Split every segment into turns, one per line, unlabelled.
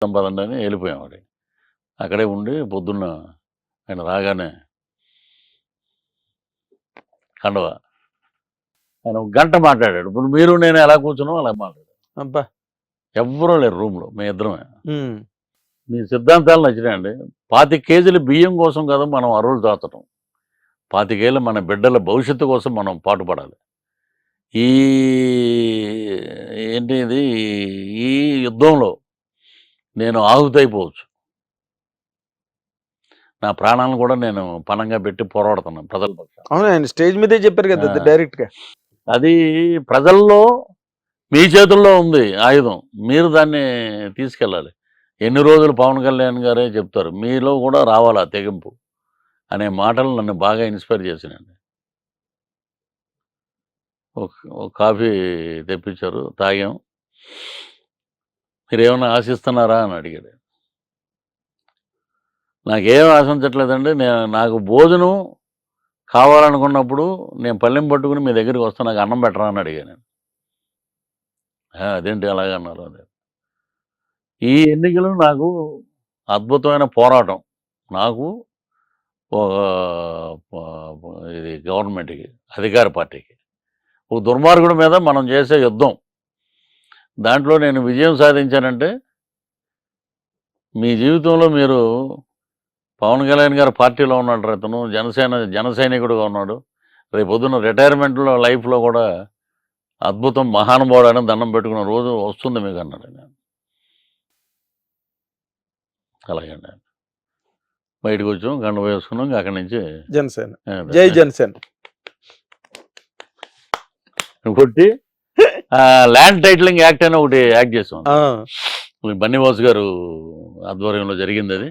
పదండి అని వెళ్ళిపోయామండి. అక్కడే ఉండి పొద్దున్న ఆయన రాగానే కండవ ఆయన ఒక గంట మాట్లాడాడు. ఇప్పుడు మీరు నేను ఎలా కూర్చున్నామో అలా మాట్లాడాడు.
అబ్బా!
ఎవ్వరూ లేరు రూమ్‌లో. మేము ఇద్దరమే.
హ్మ్.
మీ సిద్ధాంతాలు నచ్చినాయండి. 25 కేజీల బియ్యం కోసం కదా మనం అరువులు చాచటం. 25 ఏళ్ల మన బిడ్డల భవిష్యత్తు కోసం మనం పాటుపడాలి. ఈ ఏంటి ఇది ఈ యుద్ధంలో నేను ఆహుతైపోవచ్చు. నా ప్రాణాలను కూడా నేను పణంగా పెట్టి పోరాడుతున్నాను ప్రజల పక్షాన.
అవును. ఆయన స్టేజ్ మీదే చెప్పారు కదా
ఆ!
డైరెక్ట్‌గా.
అది ప్రజల్లో మీ చేతుల్లో ఉంది ఆయుధం. మీరు దాన్ని తీసుకెళ్ళాలి. ఎన్ని రోజులు పవన్ కళ్యాణ్ గారే చెప్తారు. మీలో కూడా రావాలి ఆ తెగింపు అనే మాటలు నన్ను బాగా ఇన్‌స్పైర్ చేసినాయండి. ఒక ఒక కాఫీ తెప్పించారు. తాగాం. మీరేమన్నా ఆశిస్తున్నారా అని అడిగాడు. నాకేం ఆశించట్లేదండి. నాకు భోజనం కావాలనుకున్నప్పుడు నేను పళ్ళెం పట్టుకుని మీ దగ్గరికి వస్తా. నాకు అన్నం పెట్టరా అని అడిగాను నేను. అదేంటి అలాగన్నారు అని. ఈ ఎన్నికలు నాకు అద్భుతమైన పోరాటం. నాకు ఒక ఇది గవర్నమెంట్‌కి, అధికార పార్టీకి. ఒక దుర్మార్గుడి మీద మనం చేసే యుద్ధం. దాంట్లో నేను విజయం సాధించానంటే మీ జీవితంలో మీరు పవన్ కళ్యాణ్ గారి పార్టీలో ఉన్నాడు అతను. జన సైనికుడుగా ఉన్నాడు. రేపొద్దున రిటైర్మెంట్‌లో లైఫ్‌లో కూడా అద్భుతం మహానుభావుడని దండం పెట్టుకున్న రోజు వస్తుంది మీకు అన్నాడు ఆయన. అలాగండి. బయటకొచ్చాం. కండువా వేసుకున్నాం. ఇంక అక్కడి నుంచి
జనసేన. జై జనసేన.
కొట్టి ల్యాండ్ టైటిలింగ్ యాక్ట్ అని ఒకటి యాక్ట్ చేసాం.
ఆ!
బన్నీవాసు గారు ఆధ్వర్యంలో జరిగిందది.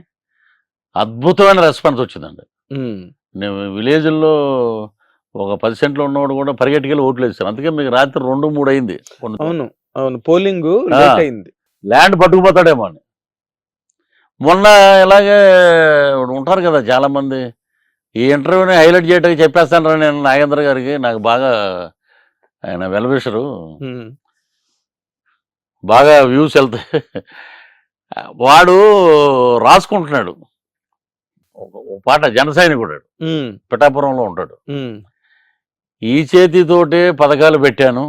అద్భుతమైన రెస్పాన్స్ వచ్చిందండి.
హ్మ్.
నేను విలేజ్‌ల్లో ఒక 10 సెంట్లు ఉన్నవాడు కూడా పరిగెట్టుకెళ్ళి ఓట్లేసారు. అందుకే మీకు రాత్రి 2, 3 అయింది. కొన్ని
అవును. అవును. పోలింగు
ఆ!
లేట్ అయింది.
ల్యాండ్ పట్టుకుపోతాడేమో అని. మొన్న ఇలాగే ఉంటారు కదా చాలామంది. ఈ ఇంటర్వ్యూని హైలైట్ చేయడానికి చెప్పేస్తానురా నేను నాగేంద్ర గారికి. నాకు బాగా ఆయన వెల్ విషరు.
హ్మ్.
బాగా వ్యూస్ ఎళ్తాయి. వాడు రాసుకుంటున్నాడు. ఒక పాట జన సైనికుడు.
హ్మ్.
పిఠాపురంలో ఉంటాడు.
హ్మ్.
ఈ చేతితోటే పథకాలు పెట్టాను.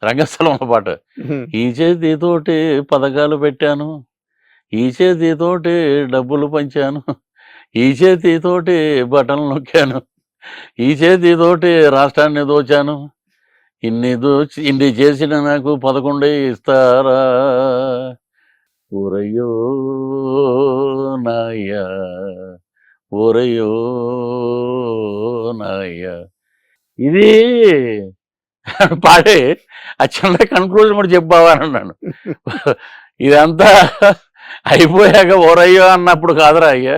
రంగస్థలంలో పాట.
హ్మ్.
ఈ చేతితోటే పథకాలు పెట్టాను. ఈ చేతితోటే డబ్బులు పంచాను. ఈ చేతితోటే బటన్లు నొక్కాను. ఈ చేతితోటే రాష్ట్రాన్ని దోచాను. ఇన్ని చేసిన నాకు 11 ఇస్తారా? ఓరయ్యో నాయ్యా ఓరయ్యో నాయ్యా ఇది పాడి ఆ చిన్న కన్క్లూజన్ కూడా చెప్పావా అని అన్నాను. ఇదంతా అయిపోయాక ఓరయ్యో అన్నప్పుడు కాదురా అయ్యా,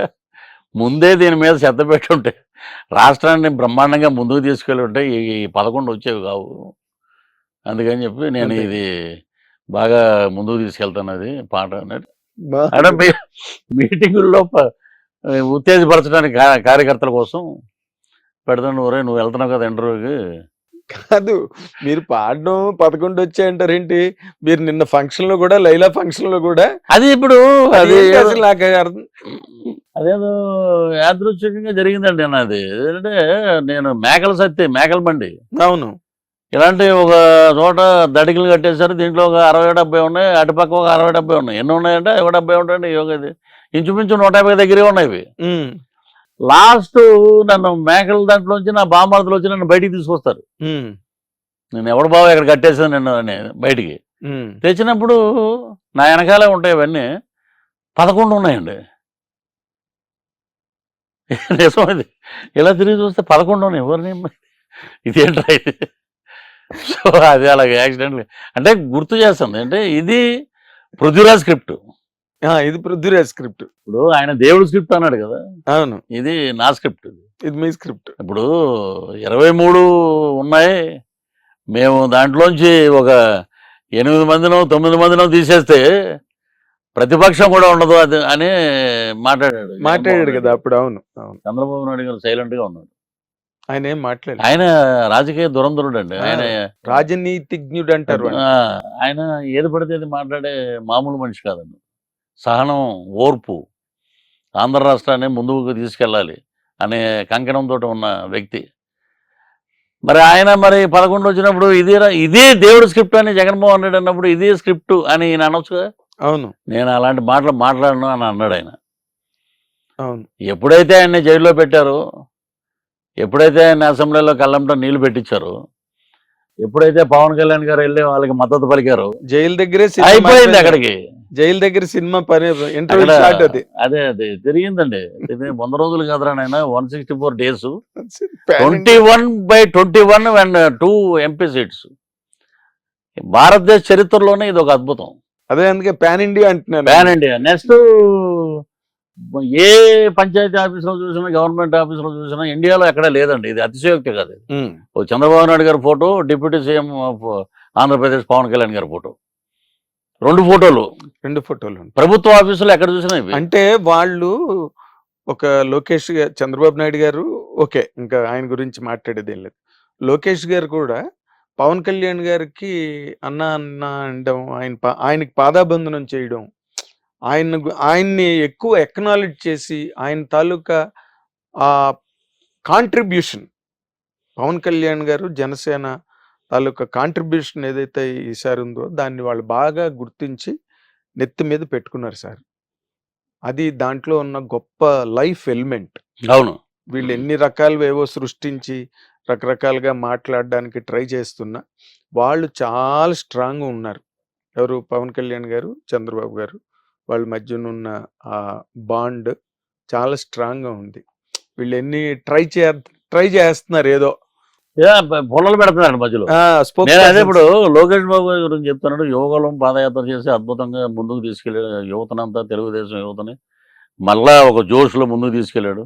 ముందే దీని మీద శ్రద్ధ పెట్టుంటే రాష్ట్రాన్ని బ్రహ్మాండంగా ముందుకు తీసుకెళ్ళి ఉంటే ఈ 11 వచ్చేవి కావు. అందుకని చెప్పి నేను
అంతే.
ఇది బాగా ముందుకు తీసుకెళ్తానది పాట అన్నట్టు. అంటే
బాగుంది.
మీటింగుల్లో ఉత్తేజపరచడానికి కార్యకర్తల కోసం పెడతాను. ఒరేయ్ నువ్వు వెళ్తున్నావు కదా ఇంటర్వ్యూకి.
కాదు. మీరు పాడడం 11 వచ్చాయంటారేంటి? మీరు నిన్న ఫంక్షన్‌లో కూడా లైలా ఫంక్షన్‌లో కూడా
అది ఇప్పుడు అది
అదేంటి అసలు నాకు అర్థం
అదేదో యాదృచ్ఛికంగా జరిగిందండి నాది. ఏంటంటే నేను మేకల బండి.
అవును.
ఇలాంటి ఒక చోట దడికలు కట్టేశారు. దీంట్లో ఒక 60, 70 ఉన్నాయి. అటుపక్క ఒక 60, 70 ఉన్నాయి. ఎన్ని ఉన్నాయంటే 70 ఉంటాయండి. ఇది ఇంచుమించు 150 దగ్గరే ఉన్నాయి ఇవి.
హ్మ్.
లాస్ట్ నన్ను మేకల దాంట్లోంచి నా బామర్దులు వచ్చి నన్ను బయటికి తీసుకొస్తారు.
హ్మ్.
నేను ఎవడు బావ ఇక్కడ కట్టేసాను నిన్ను అని బయటికి
హ్మ్.
తెచ్చినప్పుడు నా వెనకాలే ఉంటాయి ఇవన్నీ. 11 ఉన్నాయండి. నిజం ఇది. ఇలా తిరిగి చూస్తే 11 ఉన్నాయి. ఎవరిని ఇదేంట్రా ఇది? సో అది అలాగే యాక్సిడెంట్‌గా అంటే గుర్తు చేస్తుంది. అంటే ఇది పృథ్వీరాజ్ స్క్రిప్ట్.
ఆ! ఇది పృథ్వీరాజ్ స్క్రిప్ట్.
ఇప్పుడు ఆయన దేవుడి స్క్రిప్ట్ అన్నాడు కదా!
అవును.
ఇది నా స్క్రిప్ట్.
ఇది మీ స్క్రిప్ట్.
ఇప్పుడు 23 ఉన్నాయి. మేము దాంట్లోంచి ఒక 8 మందినో, 9 మందినో తీసేస్తే ప్రతిపక్షం కూడా ఉండదు అది అని మాట్లాడాడు.
మాట్లాడాడు కదా అప్పుడు. అవును. అవును.
చంద్రబాబు నాయుడు గారు సైలెంట్‌గా ఉన్నాడు.
ఆయన ఏం మాట్లాడలేదు.
ఆయన రాజకీయ దురంధరుడండి. ఆయన
రాజనీతిజ్ఞుడు అంటారు.
ఆయన ఏది పడితే అది మాట్లాడే మామూలు మనిషి కాదండి. సహనం, ఓర్పు, ఆంధ్ర రాష్ట్రాన్ని ముందుకు తీసుకెళ్ళాలి అనే కంకణంతో ఉన్న వ్యక్తి. మరి ఆయన మరి 11 వచ్చినప్పుడు ఇదే దేవుడి స్క్రిప్ట్ అని జగన్మోహన్ రెడ్డి అన్నప్పుడు ఇదే స్క్రిప్ట్ అని ఈయన అనొచ్చుగా.
అవును.
నేను అలాంటి మాటలు మాట్లాడను అని అన్నాడు ఆయన.
అవును.
ఎప్పుడైతే ఆయన్ని జైల్లో పెట్టారో, ఎప్పుడైతే ఆయన అసెంబ్లీలో కళ్ళంట నీళ్లు పెట్టించారో, ఎప్పుడైతే పవన్ కళ్యాణ్ గారు వెళ్ళి వాళ్ళకి మద్దతు పలికారో,
జైలు దగ్గరే
అయిపోయింది అక్కడికి.
జైలు దగ్గర సినిమా పని ఇంటర్వ్యూ
అక్కడ
షాట్ అది.
అదే తిరిగిందండి. 100 రోజులు కాదురా నాయన, 164 days,
Pan India.
21/21 and 2 MP seats. భారతదేశ చరిత్రలోనే ఇది ఒక అద్భుతం.
అదే అందుకే పాన్ ఇండియా అంటున్నాను.
Pan India. నెక్స్ట్ ఏ పంచాయతీ ఆఫీసులో చూసినా, గవర్నమెంట్ ఆఫీసులో చూసినా ఇండియాలో ఎక్కడా లేదండి. ఇది అతిశయోక్తి కాదు. ఓ చంద్రబాబు నాయుడు గారి photo, deputy CM of Andhra Pradesh Pawan Kalyan గారి ఫోటో, 2 ఫోటోలు ప్రభుత్వ ఆఫీసులో ఎక్కడ చూసినా ఇవి.
అంటే వాళ్ళు ఒక లోకేష్ గారు, చంద్రబాబు నాయుడు గారు, ఓకే, ఇంకా ఆయన గురించి మాట్లాడేది ఏం లేదు. లోకేష్ గారు కూడా పవన్ కళ్యాణ్ గారికి అన్న అన్న అనడం, ఆయనకి పాదాబంధనం చేయడం, ఆయన్ని ఎక్కువ ఎక్నాలెడ్జ్ చేసి ఆయన తాలూకా ఆ కాంట్రిబ్యూషన్, పవన్ కళ్యాణ్ గారు జనసేన తాలూకా కాంట్రిబ్యూషన్ ఏదైతే ఈసారి ఉందో దాన్ని వాళ్ళు బాగా గుర్తించి నెత్తి మీద పెట్టుకున్నారు సార్. అది దాంట్లో ఉన్న గొప్ప లైఫ్ ఎలిమెంట్.
అవును.
వీళ్ళు ఎన్ని రకాలువేవో సృష్టించి రకరకాలుగా మాట్లాడడానికి ట్రై చేస్తున్నా వాళ్ళు చాలా స్ట్రాంగ్గా ఉన్నారు. ఎవరు? పవన్ కళ్యాణ్ గారు, చంద్రబాబు గారు, వాళ్ళ మధ్యనున్న ఆ బాండ్ చాలా స్ట్రాంగ్గా ఉంది. వీళ్ళు ఎన్ని ట్రై చేస్తున్నారు ఏదో
పొలాలు పెడుతున్నాడు మధ్యలో. అదే ఇప్పుడు లోకేష్ బాబు గారి గురించి చెప్తున్నాడు. యువకులం పాదయాత్ర చేసి అద్భుతంగా ముందుకు తీసుకెళ్ళాడు యువతనంతా, తెలుగుదేశం యువతని మళ్ళా ఒక జోష్లో ముందుకు తీసుకెళ్ళాడు.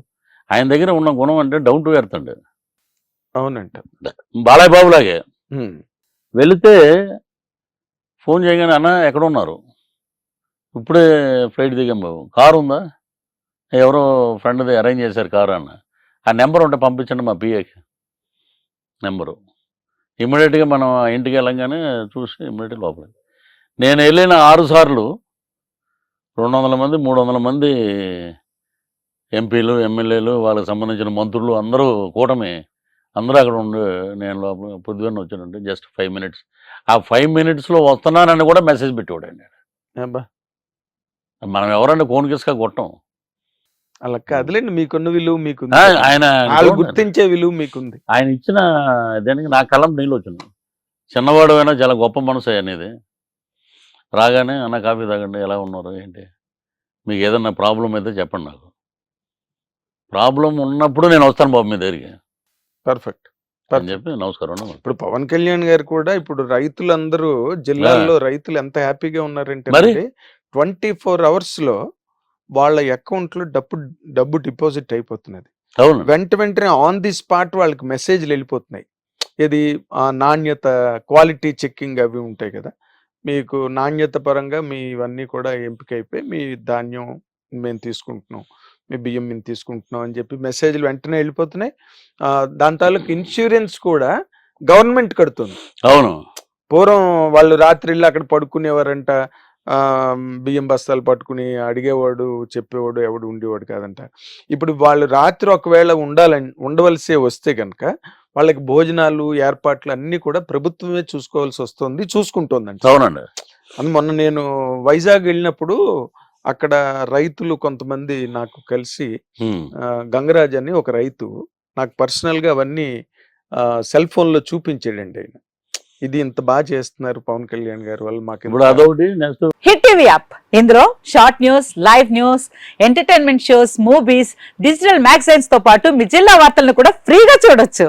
ఆయన దగ్గర ఉన్న గుణం అంటే డౌన్ టు ఎర్త్ అండి.
అవునంట.
బాలయ్య బాబు లాగే వెళితే ఫోన్ చేయగానే అన్న ఎక్కడ ఉన్నారు, ఇప్పుడే ఫ్లైట్ దిగాం బాబు, కారు ఉందా, ఎవరో ఫ్రెండ్ది అరేంజ్ చేశారు కారు అన్న, ఆ నెంబర్ ఉంటే పంపించండి మా పిఏకి నెంబరు. ఇమ్మీడియట్గా మనం ఇంటికి వెళ్ళంగానే చూసి ఇమ్మీడియట్గా లోపల. నేను వెళ్ళిన 6 సార్లు 200 మంది 300 మంది ఎంపీలు, ఎమ్మెల్యేలు, వాళ్ళకి సంబంధించిన మంత్రులు అందరూ కూటమి అందరూ అక్కడ ఉండి నేను లోపల పొద్దుగానే వచ్చానంటే జస్ట్ 5 minutes. ఆ 5 minutesలో వస్తున్నానని కూడా మెసేజ్ పెట్టేవాడండి. మనం ఎవరంటే కోనికిస్కా కొట్టం.
అలా కాదులేండి, మీకున్న విలువ మీకు,
ఆయన
గుర్తించే విలువ మీకుంది.
ఆయన ఇచ్చిన దానికి నా కళ్ళం నీళ్ళు వచ్చినాయి. చిన్నవాడు అయినా చాలా గొప్ప మనసు అనేది. రాగానే అన్న కాఫీ తాగండి, ఎలా ఉన్నారు, ఏంటి, మీకు ఏదన్నా ప్రాబ్లం అయితే చెప్పండి, నాకు ప్రాబ్లం ఉన్నప్పుడు నేను వస్తాను బాబు మీ దగ్గరికి,
పర్ఫెక్ట్
అని చెప్పి నమస్కారం.
ఇప్పుడు పవన్ కళ్యాణ్ గారు కూడా ఇప్పుడు రైతులందరూ జిల్లాల్లో రైతులు ఎంత హ్యాపీగా ఉన్నారంటే 24 hours వాళ్ళ అకౌంట్లో డబ్బు డిపాజిట్ అయిపోతున్నది. వెంటనే ఆన్ ది స్పాట్ వాళ్ళకి మెసేజ్లు వెళ్ళిపోతున్నాయి. ఇది నాణ్యత, క్వాలిటీ చెక్కింగ్ అవి ఉంటాయి కదా, మీకు నాణ్యత పరంగా మీ ఇవన్నీ కూడా ఎంపిక అయిపోయి మీ ధాన్యం మేము తీసుకుంటున్నాం, మీ బియ్యం మేము తీసుకుంటున్నాం అని చెప్పి మెసేజ్లు వెంటనే వెళ్ళిపోతున్నాయి. దాని తాలూకు ఇన్సూరెన్స్ కూడా గవర్నమెంట్ కడుతుంది.
అవును.
పూర్వం వాళ్ళు రాత్రిళ్ళు అక్కడ పడుకునేవారంట, బియ్యం బస్తాలు పట్టుకుని అడిగేవాడు చెప్పేవాడు ఎవడు ఉండేవాడు కాదంట. ఇప్పుడు వాళ్ళు రాత్రి ఒకవేళ ఉండవలసే వస్తే కనుక వాళ్ళకి భోజనాలు ఏర్పాట్లు అన్నీ కూడా ప్రభుత్వమే చూసుకుంటోందండి.
అవునండి.
అని మొన్న నేను వైజాగ్ వెళ్ళినప్పుడు అక్కడ రైతులు కొంతమంది నాకు కలిసి, గంగరాజ్ అని ఒక రైతు నాకు పర్సనల్గా అవన్నీ సెల్ ఫోన్లో చూపించాడండి. ఆయన ఇది ఇంత బాగా చేస్తున్నారు పవన్ కళ్యాణ్ గారు వల్ల మాకు.
హిట్ టీవీ యాప్, ఇందులో short news, live news, entertainment shows, movies, digital magazines తో పాటు మీ జిల్లా వార్తలను కూడా ఫ్రీగా చూడొచ్చు.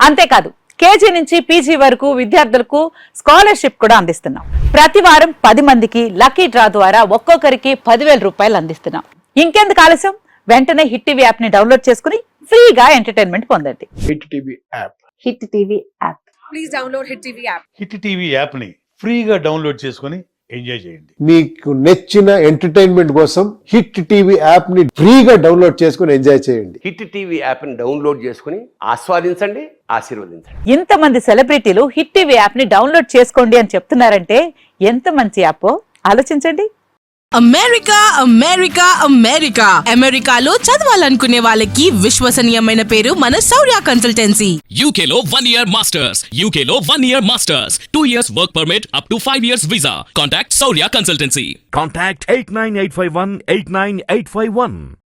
అంతేకాదు కేజీ నుంచి పీజీ వరకు విద్యార్థులకు స్కాలర్షిప్ కూడా అందిస్తున్నాం. ప్రతి వారం 10 మందికి లక్కీ డ్రా ద్వారా ఒక్కొక్కరికి 10,000 రూపాయలు అందిస్తున్నాం. ఇంకెందుకు ఆలస్యం, వెంటనే హిట్ టీవీ యాప్ ని డౌన్లోడ్ చేసుకుని ఫ్రీగా ఎంటర్టైన్మెంట్ పొందండి.
Hit TV app.
Hit TV app.
Please download hit TV app.
Hit TV app ని ఫ్రీగా డౌన్లోడ్ చేసుకుని ఎంజాయ్ చేయండి.
మీకు నచ్చిన ఎంటర్టైన్మెంట్ కోసం హిట్ టీవీ యాప్ ని ఫ్రీగా డౌన్లోడ్ చేసుకుని ఎంజాయ్ చేయండి.
హిట్ టీవీ యాప్ ని డౌన్లోడ్ చేసుకుని ఆస్వాదించండి, ఆశీర్వదించండి.
ఇంతమంది సెలబ్రిటీలు హిట్ టీవీ యాప్ ని డౌన్లోడ్ చేసుకోండి అని చెప్తున్నారంటే ఎంత మంచి యాప్ ఆలోచించండి.
అమెరికా అమెరికా అమెరికా అమెరికాలో చదవాలనుకునే వాళ్ళకి విశ్వసనీయమైన పేరు మన శౌర్య consultancy.
UK Law 1 Year Masters. UK Law 1 Year Masters. 2 years work permit up to 5 years visa. Contact Saurya Consultancy.
Contact 89851 89851.